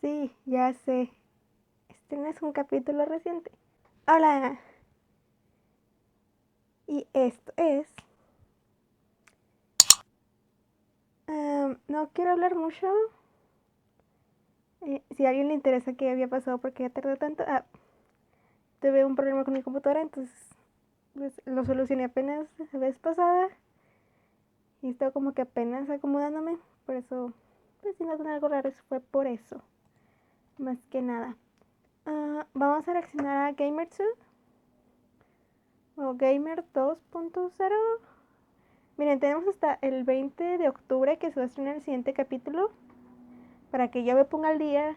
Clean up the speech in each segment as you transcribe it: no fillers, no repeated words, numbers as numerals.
Sí, ya sé. Este no es un capítulo reciente. Hola. Y esto es... no quiero hablar mucho. Si a alguien le interesa qué había pasado porque ya tardé tanto. Tuve un problema con mi computadora, entonces pues, lo solucioné apenas la vez pasada. Y estaba como que apenas acomodándome. Por eso, pues si notan algo raro, fue por eso. Más que nada. Vamos a reaccionar a Gamer 2 o Gamer 2.0. Miren, tenemos hasta el 20 de octubre que se va a estrenar el siguiente capítulo. Para que yo me ponga al día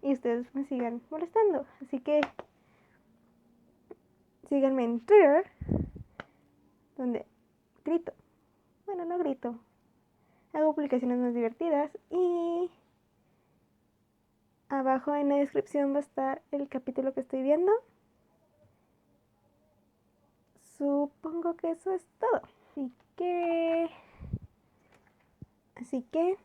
y ustedes me sigan molestando. Así que síganme en Twitter, donde grito. Bueno, no grito. Hago publicaciones más divertidas. Y abajo en la descripción va a estar el capítulo que estoy viendo. Supongo que eso es todo. Así que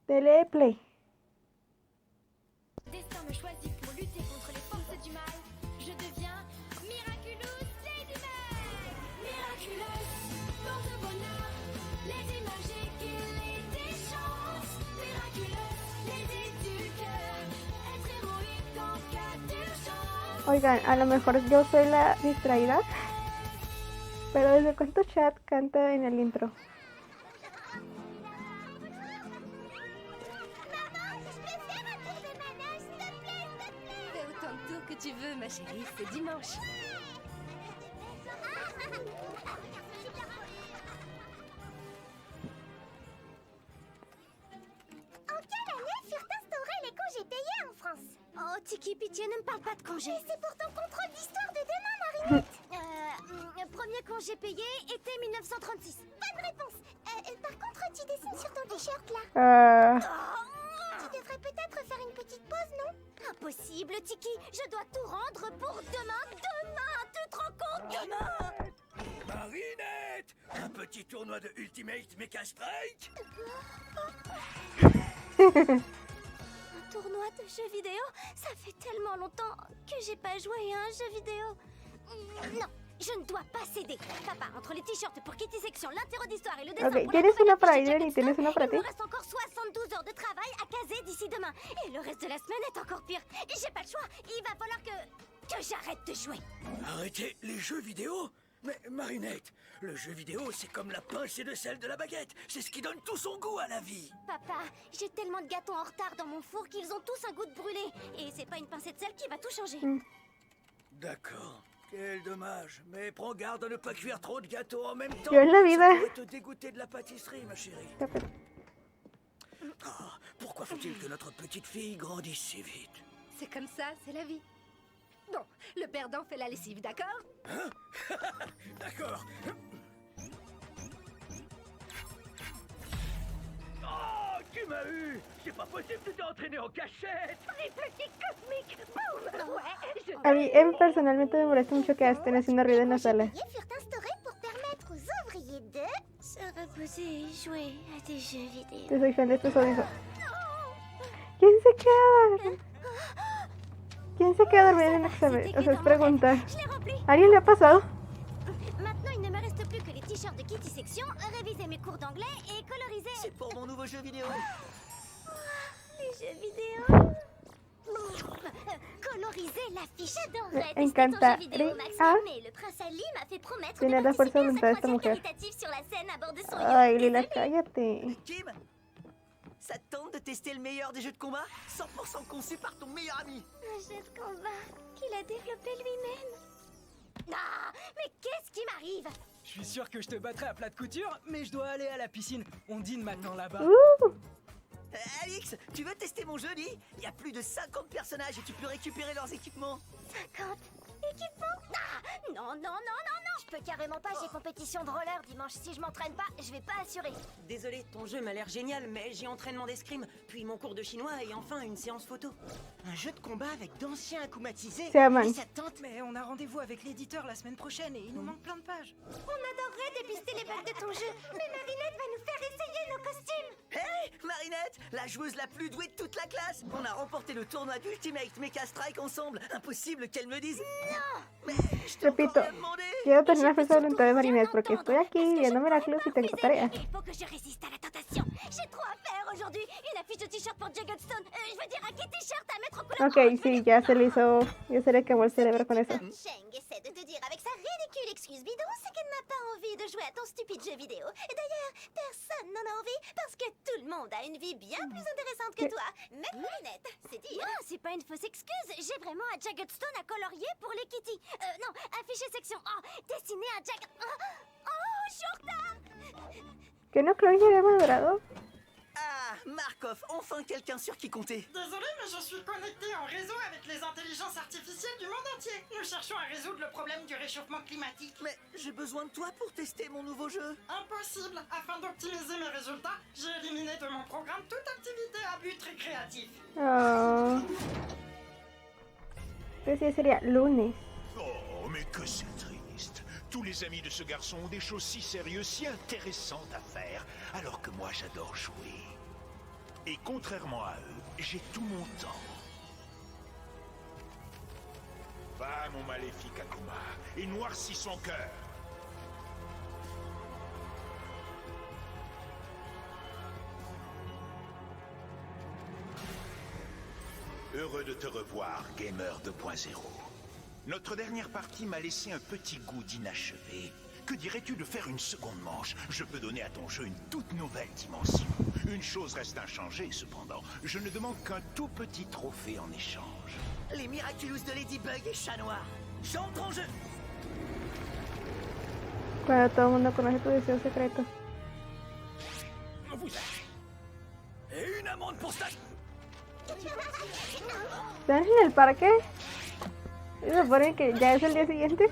dele play. Destin me choisit pour lutter contre les forces du mal. Je deviens Miraculous Ladybug. Miraculous, porte bonheur, Lady magique et Lady chance. Miraculous, Lady du cœur, être héroïque en cas d'urgence. Oigan, a lo mejor yo soy la distraída, pero ¿desde cuánto chat canta en el intro? Fais autant de tours que tu veux, ma chérie, c'est dimanche. En quelle année furent instaurés les congés payés en France? Oh, Tiki, pitié, ne me parle pas de congé. Mais c'est pour ton contrôle d'histoire de demain, Marinette. Premier congé payé était 1936. Bonne réponse. Par contre, tu dessines sur ton t-shirt là. Tu devrais peut-être faire une petite pause, non? Impossible, Tiki. Je dois tout rendre pour demain. Demain, tu te rends compte? Demain. Marinette! Un petit tournoi de Ultimate Mecha Strike? Un tournoi de jeux vidéo? Ça fait tellement longtemps que j'ai pas joué à un jeu vidéo. Non, je ne dois pas céder. Papa, entre les t-shirts pour Kitty Section, l'intro d'histoire et le dessin Ok, pour ¿tienes una para Jacket Aiden y tienes una para il ti? me reste encore 72 heures de travail à caser d'ici demain. Et le reste de la semaine est encore pire. J'ai pas le choix. Il va falloir que j'arrête de jouer. Arrêtez les jeux vidéo? Mais Marinette, le jeu vidéo c'est comme la pincée de sel de la baguette. C'est ce qui donne tout son goût à la vie. Papa, j'ai tellement de gâteaux en retard dans mon four qu'ils ont tous un goût de brûlé. Et c'est pas une pincée de sel qui va tout changer. D'accord. Quel dommage. Mais prends garde à ne pas cuire trop de gâteaux en même temps. Yo en la Ça vida. pourrait te dégoûter de la pâtisserie, ma chérie. Ah, pourquoi faut-il que notre petite fille grandisse si vite? C'est comme ça, c'est la vie. Bon, le perdant fait la lessive, d'accord? Hein? D'accord. Oh, tu m'as eu! C'est pas possible, tu t'es entraîné en cachette! Les petits cosmiques, boum! Ouais, A mí personalmente me molesta mucho que estén haciendo ruido en la sala. Les congés furent instaurés pour permettre aux ouvriers de... Se reposer et jouer à des jeux vidéo. Yo soy fan de estos audífonos. ¿Quién se queda? ¿Quién se queda dormido en el examen? O sea, es pregunta. Je l'ai rempli. ¿A alguien le ha pasado? Maintenant, il ne me reste plus que les t-shirts de Kitty Section, réviser mes cours d'anglais et coloriser C'est pour mon nouveau jeu vidéo. les jeux vidéo. Coloriser l'affiche. J'adorerais Me tester ton jeu encantaría vidéo, Maxime, mais le prince Ali m'a fait promettre de tener la fuerza participer de à voluntad de sa esta croisière mujer. caritative sur la scène à bord de son Ay, yacht. Lila, Désolée. cállate. Kim, ça te tente de tester le meilleur des jeux de combat? 100% conçu par ton meilleur ami. Un jeu de combat qu'il a développé lui-même. Ah, mais qu'est-ce qui m'arrive? Je suis sûr que je te battrai à plat de couture, mais je dois aller à la piscine. On dîne maintenant là-bas. Alix, tu veux tester mon jeu, Lee? Il y a plus de 50 personnages et tu peux récupérer leurs équipements. 50? Et équipement. Ah, non, non, non, non, non. Je peux carrément pas, j'ai compétition de roller dimanche. Si je m'entraîne pas, je vais pas assurer. Désolé, ton jeu m'a l'air génial, mais j'ai entraînement d'escrime, puis mon cours de chinois et enfin une séance photo. Un jeu de combat avec d'anciens accoumatisés. C'est Aman. Et ça te tente? Mais on a rendez-vous avec l'éditeur la semaine prochaine et il nous manque plein de pages. On adorerait dépister les bugs de ton jeu, mais Marinette va nous faire essayer nos costumes. Hé, Marinette, la joueuse la plus douée de toute la classe. On a remporté le tournoi d'Ultimate Mecha Strike ensemble. Impossible qu'elle me dise non. Mais je t'ai encore Repito, rien demandé. quiero terminar Fuerza de Voluntad de Marinette porque estoy aquí viendo Miraculous y tengo tarea. Il faut que je résiste à la tentation. J'ai trop à faire aujourd'hui. Une affiche de t-shirt pour Jagged Stone. Je veux dire un kit t-shirt à mettre en couleur. Ok, sí, ya se le hizo. Ya se le quemó el cerebro con eso. Sheng essaie de te dire avec sa ridicule excuse bidon, c'est qu'elle n'a pas envie de jouer à ton stupide jeu vidéo. Et d'ailleurs, personne n'en a envie parce que tout le monde a une vie bien plus intéressante que toi. Même Marinette, c'est dire. Non, c'est pas une fausse excuse. J'ai vraiment un Jagged Stone à colorier pour les kitty. Non, afficher section. Oh, dessiner un Jagged. Oh, je suis en retard. ¿Que no Chloe ya había madurado? Ah, Markov, enfin quelqu'un sur qui compter. Désolé, mais je suis connecté en réseau avec les intelligences artificielles du monde entier. Nous cherchons à résoudre le problème du réchauffement climatique. Mais j'ai besoin de toi pour tester mon nouveau jeu. Impossible. Afin d'optimiser mes résultats, j'ai éliminé de mon programme toute activité à but récréatif. Oh. Entonces ya sería lunes. Oh, mais que c'est triste. Tous les amis de ce garçon ont des choses si sérieuses, si intéressantes à faire, alors que moi j'adore jouer. Et contrairement à eux, j'ai tout mon temps. Va, mon maléfique Akuma, et noircis son cœur. Heureux de te revoir, Gamer 2.0. Notre dernière partie m'a laissé un petit goût d'inachevé. Que dirais-tu de faire une seconde manche? Je peux donner à ton jeu une toute nouvelle dimension. Une chose reste inchangée, cependant. Je ne demande qu'un tout petit trophée en échange. Les Miraculous de Ladybug et Chat Noir. J'entre en jeu. Cuando todo el mundo conoce tu deseo secreto. Et une amende pour ça. ¿Están en el parque? ¿Se supone que ya es el día siguiente?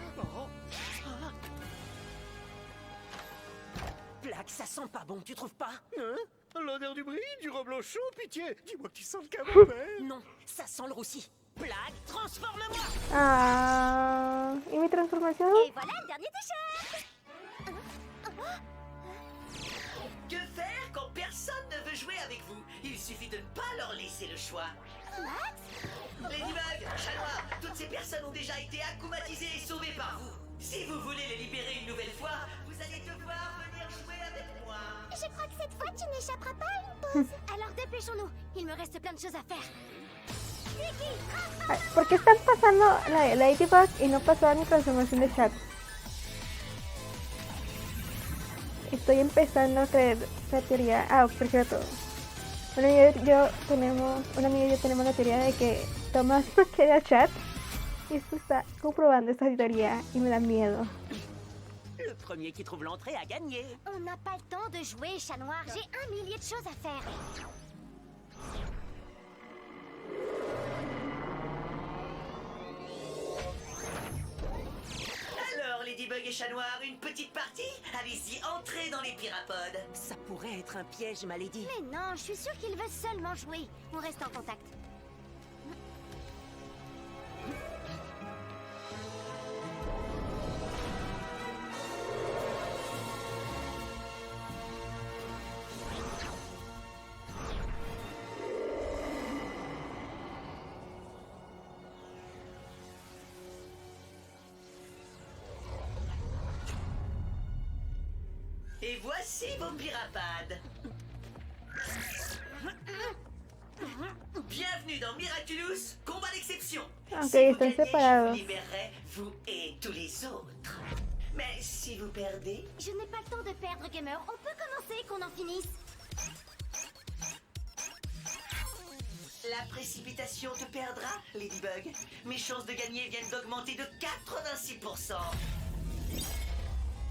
Plaque, ça sent pas bon, tu trouves pas? Hein? L'odeur du bris, du reblochon, pitié. Dis-moi que tu sens le camembert. Non, ça sent le roussi. Plaque, transforme-moi! Ah, ¿y mi transformación? Et voilà le dernier t-shirt. Que faire quand personne ne veut jouer avec vous? Il suffit de ne pas leur laisser le choix. Ladybug, Chat Noir, toutes ces personnes ont déjà été accoumatisées et sauvées par vous. Si vous voulez les libérer une nouvelle fois, vous allez devoir venir jouer avec moi. Je crois que cette fois, tu n'échapperas pas à une pause. Alors dépêchons-nous. Il me reste plein de choses à faire. Ay, ¿por qué están pasando la de Ladybug y no pasaba mi transformación de chat? Estoy empezando a creer la teoría. Ah, por cierto. Un amigo y yo tenemos la teoría de que Tomás no queda chat. Y esto está comprobando esta teoría y me da miedo. Le premier qui trouve l'entrée a gagné. On n'a pas le temps de jouer, Chat Noir. J'ai 1 millier de choses à faire. Alors, Ladybug et Chat Noir, une petite partie? Allez-y, entrez dans les pirapodes. Ça pourrait être un piège, ma lady. Mais non, je suis sûre qu'il veut seulement jouer. On reste en contact. Et voici vos pirapades. Bienvenue dans Miraculous, combat d'exception. Ok, Si vous están gagnez, je separados. vous libérerai, vous et tous les autres. Mais si vous perdez, Je n'ai pas le temps de perdre, gamer. On peut commencer, qu'on en finisse. la précipitation te perdra, Ladybug. Mes chances de gagner viennent d'augmenter de 86%.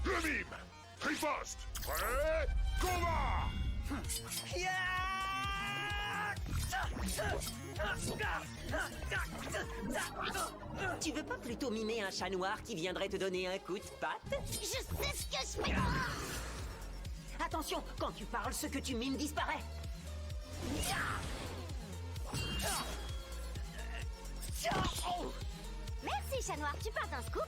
Le mime! Riposte! Prêt? Combat! Ya! Tu veux pas plutôt mimer un chat noir qui viendrait te donner un coup de patte? Je sais ce que je fais. Attention, quand tu parles, ce que tu mimes disparaît. Merci, chat noir. Tu parles d'un scoop?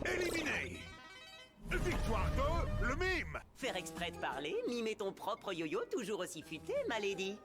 Éliminé. Victoire de le mime. Faire exprès de parler, mimer ton propre yo-yo toujours aussi futé, ma lady.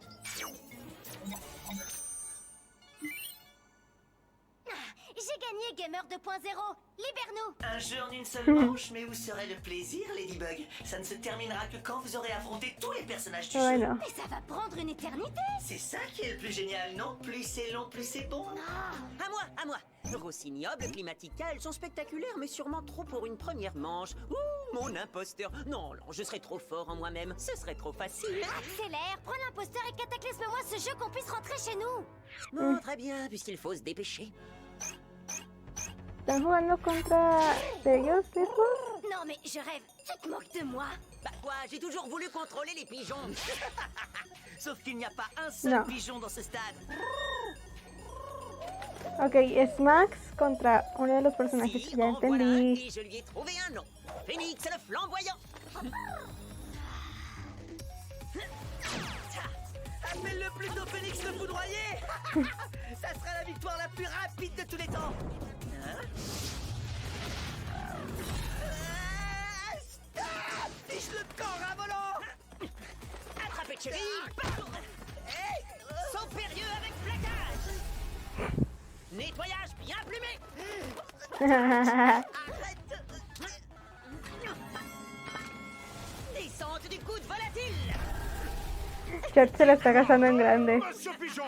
J'ai gagné Gamer 2.0. Libère-nous. Un jeu en une seule manche, mais où serait le plaisir, Ladybug? Ça ne se terminera que quand vous aurez affronté tous les personnages du jeu. Bueno. Mais ça va prendre une éternité. C'est ça qui est le plus génial, non? Plus c'est long, plus c'est bon. À moi, à moi. Rossignol, Climatica, elles sont spectaculaires, mais sûrement trop pour une première manche. Ouh, mon imposteur. Non, non, je serais trop fort en moi-même. Ce serait trop facile. Accélère, prends l'imposteur et cataclysme-moi ce jeu qu'on puisse rentrer chez nous. Bon, très bien, puisqu'il faut se dépêcher. ¿Están jugando contra ellos mismos? Non mais je rêve, tu te moques de moi. Bah quoi, j'ai toujours voulu contrôler les pigeons. Sauf qu'il n'y a pas un seul Non. pigeon dans ce stade. Ok, es Max contra uno de los personajes Si, que ya en voilà un, entendí. et je lui ai trouvé un nom. Phoenix le flamboyant. Appelle-le plutôt Phoenix le foudroyé. Ça sera la victoire la plus rapide de tous les temps. Hein? Stop! Fiche le corps à volant. Attrapé de cheville. Hey, saut périlleux avec plaquage. Nettoyage bien plumé. Arrête. Descente du coude volatile. Chad se la está gastando en grande. Monsieur Pigeon.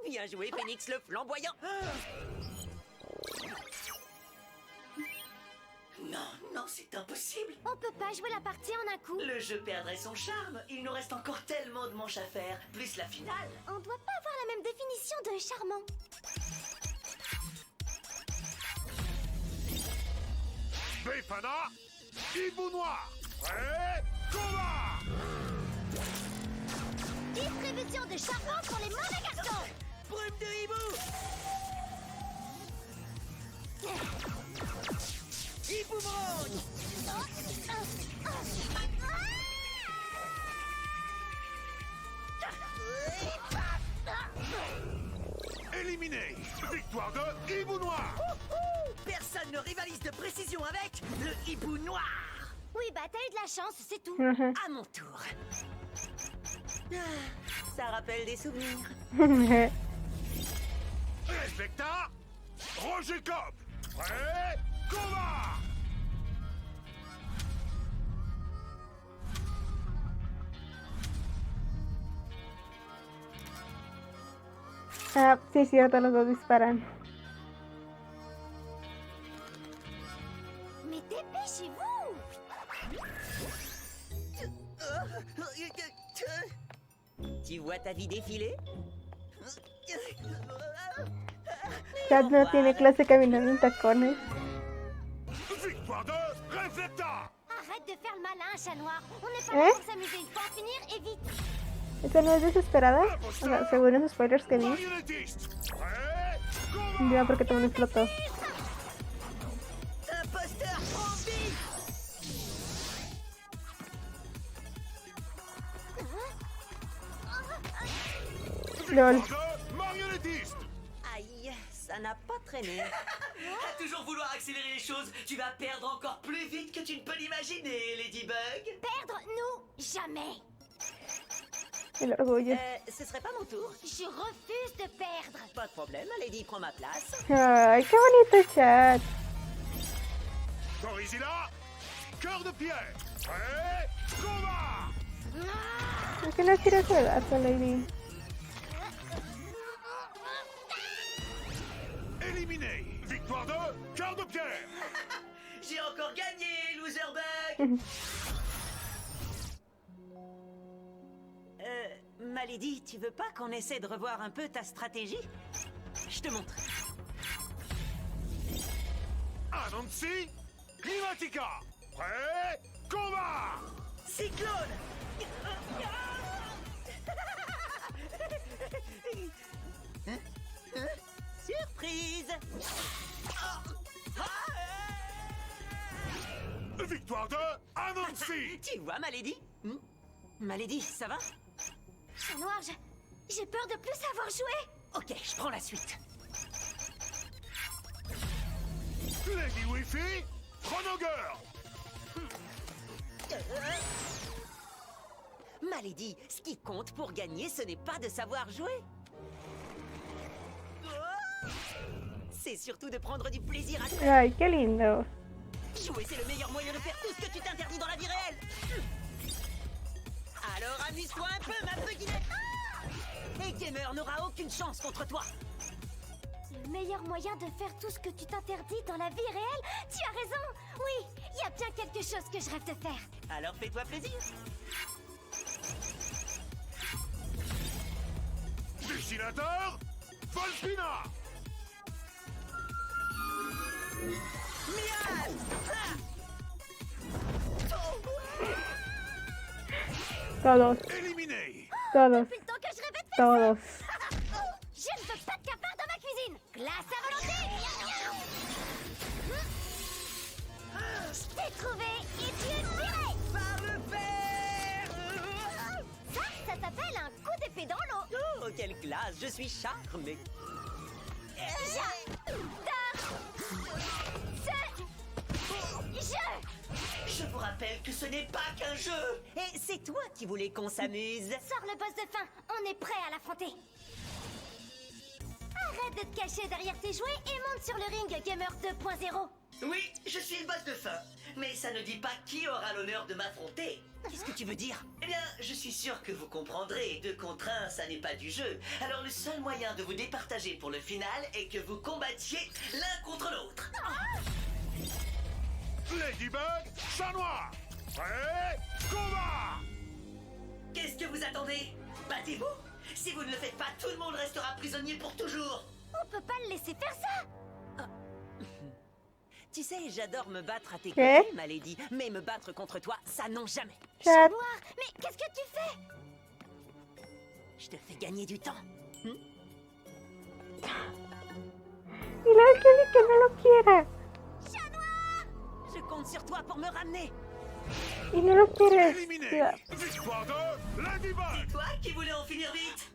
Bien joué, Phoenix le flamboyant. Non, non, c'est impossible. On peut pas jouer la partie en un coup. Le jeu perdrait son charme. Il nous reste encore tellement de manches à faire. Plus la finale. On doit pas avoir la même définition de charmant. Befana. Hibou noir. Prêt. Combat. Distribution de charbon pour les mauvais garçons. Brume de hibou. Hibou-brouille. Éliminé. Victoire de Hibou noir. Personne ne rivalise de précision avec le hibou noir. Oui, bah t'as eu de la chance, c'est tout. À mon tour. Ah, ça rappelle des souvenirs. Respecta. Roger Cop. Prêt. Combat. Ah, sí es cierto, los dos disparan. Mais dépêchez-vous. Tu vois ta vie défiler? Chad no tiene clase caminando en tacones. Victoire de Reflecta. Arrête de faire le malin, chat noir. On n'est pas là pour s'amuser, il faut en finir et vite. ¿Esta no es desesperada? O sea, según los spoilers que vi. Marionnettiste. Prêt. Combat. Ya, porque también explotó. Imposteur zombie. LOL. De marionnettiste. Aïe, ça n'a pas traîné. À toujours vouloir accélérer les choses, tu vas perdre encore plus vite que tu ne peux l'imaginer, Ladybug. Perdre, nous, jamais. El orgullo. Ce serait pas mon tour? Je refuse de perdre. Pas de problème, Lady, prends ma place. Ay, qué bonito Chad. Corizilla. Cœur de pierre. Prêt. Combat. ¿Por qué no quieres pedazo, Lady? Éliminé. Victoire de Cœur de pierre. J'ai encore gagné, Loserbug. Malédie, tu veux pas qu'on essaie de revoir un peu ta stratégie? Je te montre. Anansi, Climatica. Prêt, combat. Cyclone. Surprise. Victoire de Anansi. Tu vois, Malédie? Malédie, ça va? Chat Noir, j'ai peur de plus savoir jouer. Ok, je prends la suite. Lady Wi-Fi, Chrono Girl. Malédie, ce qui compte pour gagner, ce n'est pas de savoir jouer. C'est surtout de prendre du plaisir à jouer. Ay, qué lindo. Jouer, c'est le meilleur moyen de faire tout ce que tu t'interdis dans la vie réelle. Alors amuse-toi un peu, ma beguinette. Et Gamer n'aura aucune chance contre toi. Le meilleur moyen de faire tout ce que tu t'interdis dans la vie réelle? Tu as raison. Oui, il y a bien quelque chose que je rêve de faire. Alors fais-toi plaisir. Dessinateur, Volpina. Mial. Todos, Éliminé. todos, Depuis le temps que je rêvais de faire todos. Je ne veux pas de cafard dans ma cuisine. Glace à volonté. Je t'ai trouvé et tu es viré. Par le fer. Ça s'appelle un coup d'épée dans l'eau. Oh, quelle classe, je suis charmé. Je vous rappelle que ce n'est pas qu'un jeu. Et c'est toi qui voulais qu'on s'amuse. Sors le boss de fin, on est prêt à l'affronter. Arrête de te cacher derrière tes jouets et monte sur le ring Gamer 2.0. Oui, je suis le boss de fin. Mais ça ne dit pas qui aura l'honneur de m'affronter. Qu'est-ce que tu veux dire? Eh bien, je suis sûr que vous comprendrez. 2 contre 1, ça n'est pas du jeu. Alors le seul moyen de vous départager pour le final est que vous combattiez l'un contre l'autre. Ladybug, Chat Noir. Prêt, combat. Qu'est-ce que vous attendez? Battez-vous. Si vous ne le faites pas, tout le monde restera prisonnier pour toujours. On peut pas le laisser faire ça. Tu sais, j'adore me battre à tes Qu'est? côtés, Malédie. Mais me battre contre toi, ça non jamais. Chat. Noir, mais qu'est-ce que tu fais? Je te fais gagner du temps. Y luego que dice que no lo quiera. Je compte sur toi pour me ramener. Y no lo quiere. Éliminé. Ya. Victoire de Ladybug. C'est toi qui voulais en finir vite?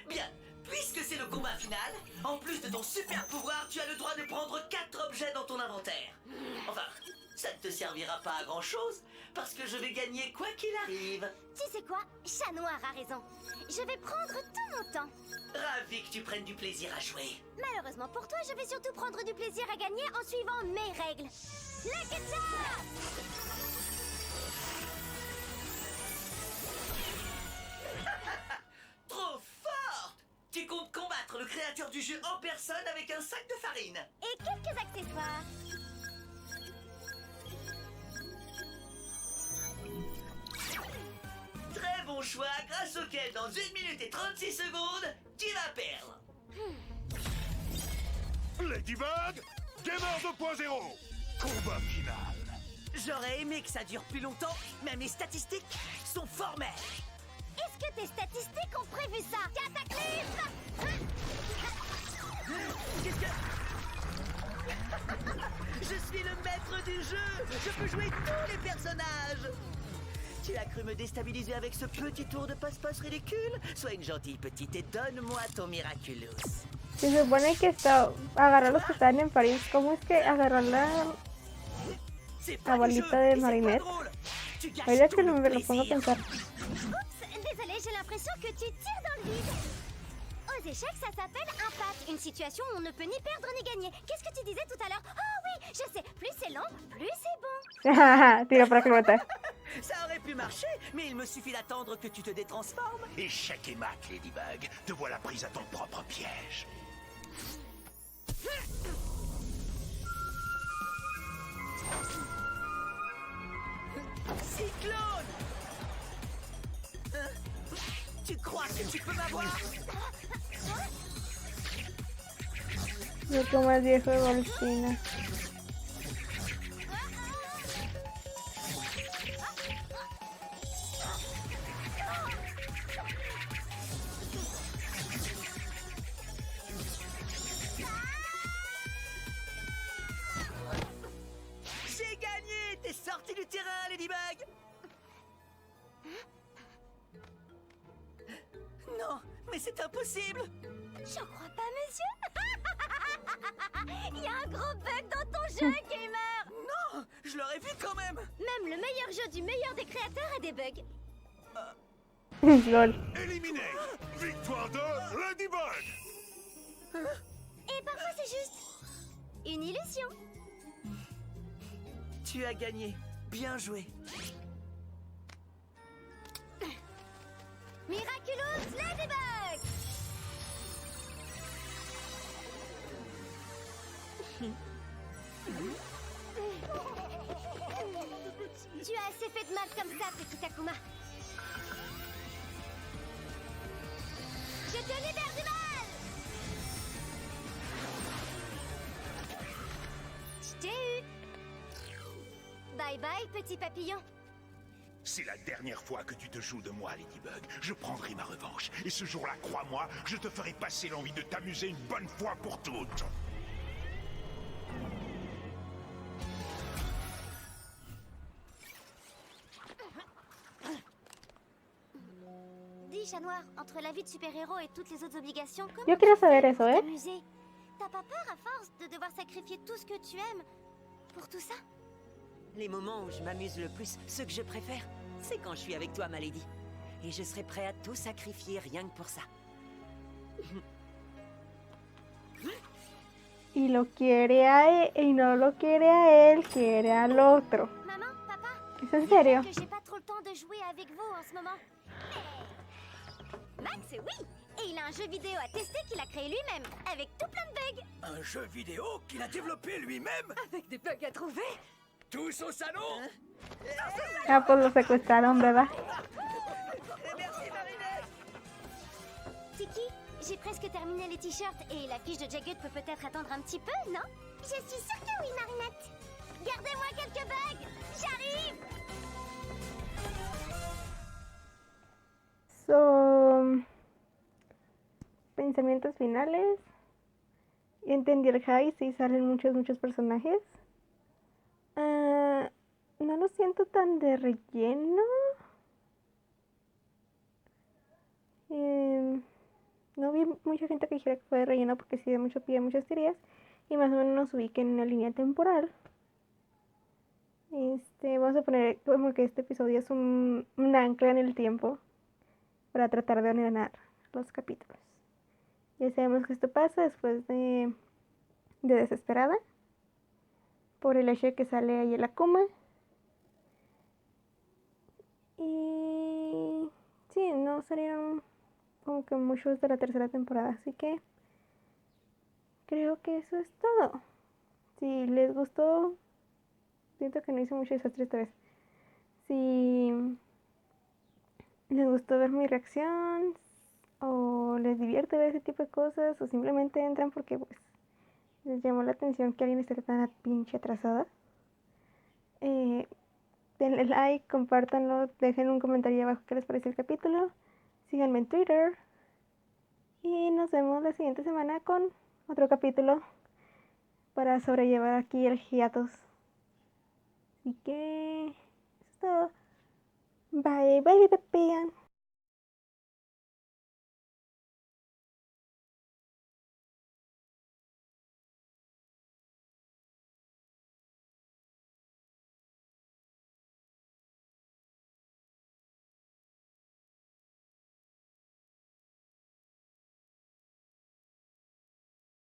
Bien, puisque c'est le combat final, en plus de ton super pouvoir, tu as le droit de prendre 4 objets dans ton inventaire. Enfin, ça ne te servira pas à grand chose, parce que je vais gagner quoi qu'il arrive. Tu sais quoi? Chat Noir a raison. Je vais prendre tout mon temps. Ravi que tu prennes du plaisir à jouer. Malheureusement pour toi, je vais surtout prendre du plaisir à gagner en suivant mes règles. Le ketchup! Trop forte! Tu comptes combattre le créateur du jeu en personne avec un sac de farine. Et quelques accessoires. Très bon choix, grâce auquel dans 1 minute et 36 secondes, tu vas perdre. Ladybug, Gamer 2.0. Combat final. J'aurais aimé que ça dure plus longtemps, mais mes statistiques sont formelles. Est-ce que tes statistiques ont prévu ça? Cataclysme! Qu'est-ce que... Je suis le maître du jeu. Je peux jouer tous les personnages. Tu as cru me déstabiliser avec ce petit tour de passe-passe ridicule? Sois une gentille petite et donne-moi ton Miraculous. Se supone que está agarrar los que están en París. ¿Cómo es que agarrar la C'est pas du bolita jeu, de et c'est pas Marinette? drôle. Tu gâches Ahorita tout que le me lo pongo a plaisir. pensar. Oups, désolée, j'ai l'impression que tu tires dans le vide. Aux échecs, ça s'appelle impasse. Une situation où on ne peut ni perdre ni gagner. Qu'est-ce que tu disais tout à l'heure? Oh oui, je sais. Plus c'est long, plus c'est bon. Tiro para que lo mate. Ça aurait pu marcher, mais il me suffit d'attendre que tu te détransformes. Échec et mat, Ladybug. Te voilà prise à ton propre piège. que tu peux m'avoir? Yo más viejo de golfina. J'ai gagné! T'es sorti du terrain, Ladybug! Non, mais c'est impossible! J'en crois pas, monsieur. Il y a un gros bug dans ton jeu, gamer. Non! Je l'aurais vu quand même! Même le meilleur jeu du meilleur des créateurs a des bugs. Lol. Éliminé. Victoire de Ladybug. Et parfois, c'est juste une illusion. Tu as gagné. Bien joué. Miraculous Ladybug. Tu as assez fait de mal comme ça, petit Akuma. Je te libère du mal. Je t'ai eu. Bye bye, petit papillon. C'est la dernière fois que tu te joues de moi, Ladybug. Je prendrai ma revanche. Et ce jour-là, crois-moi, je te ferai passer l'envie de t'amuser une bonne fois pour toutes. Dis, chat noir, entre la vie de super-héros et toutes les autres obligations, comment Yo quiero tu fais saber pour eso, t'amuser? T'as pas peur à force de devoir sacrifier tout ce que tu aimes pour tout ça? Les moments où je m'amuse le plus, ceux que je préfère, c'est quand je suis avec toi, ma lady. Et je serai prêt à tout sacrifier rien que pour ça. Y lo quiere a él, y no lo quiere a él, quiere al otro. Maman, papa, ¿Es en serio? que j'ai pas trop le temps de jouer avec vous en ce moment. Mais Max, oui, et il a un jeu vidéo à tester qu'il a créé lui-même, avec tout plein de bugs. Un jeu vidéo qu'il a développé lui-même? Avec des bugs à trouver. Tous au salon? Ah, pues lo secuestraron, ¿verdad? Tiki, j'ai presque terminé les t-shirts et la fiche de Jagged peut peut-être attendre un petit peu, non? Je suis sûre que oui, Marinette. Gardez-moi quelques bugs. J'arrive. Son pensamientos finales. Ya entendí el high, sí salen muchos personajes. No lo siento tan de relleno. No vi mucha gente que dijera que fue de relleno porque sí de mucho pie, muchas teorías. Y más o menos nos ubiquen en una línea temporal. Vamos a poner como que este episodio es un ancla en el tiempo para tratar de ordenar los capítulos. Ya sabemos que esto pasa después de Desesperada, por el hecho de que sale ahí el Akuma. Y sí, no salieron como que muchos de la tercera temporada, así que creo que eso es todo. Si les gustó, siento que no hice mucho desastre esta vez. Si les gustó ver mi reacción o les divierte ver ese tipo de cosas o simplemente entran porque pues les llamó la atención que alguien esté tan pinche atrasada, denle like, compártanlo, dejen un comentario abajo qué les pareció el capítulo, síganme en Twitter y nos vemos la siguiente semana con otro capítulo para sobrellevar aquí el hiatus. Así que eso es todo. Bye bye, Pepean.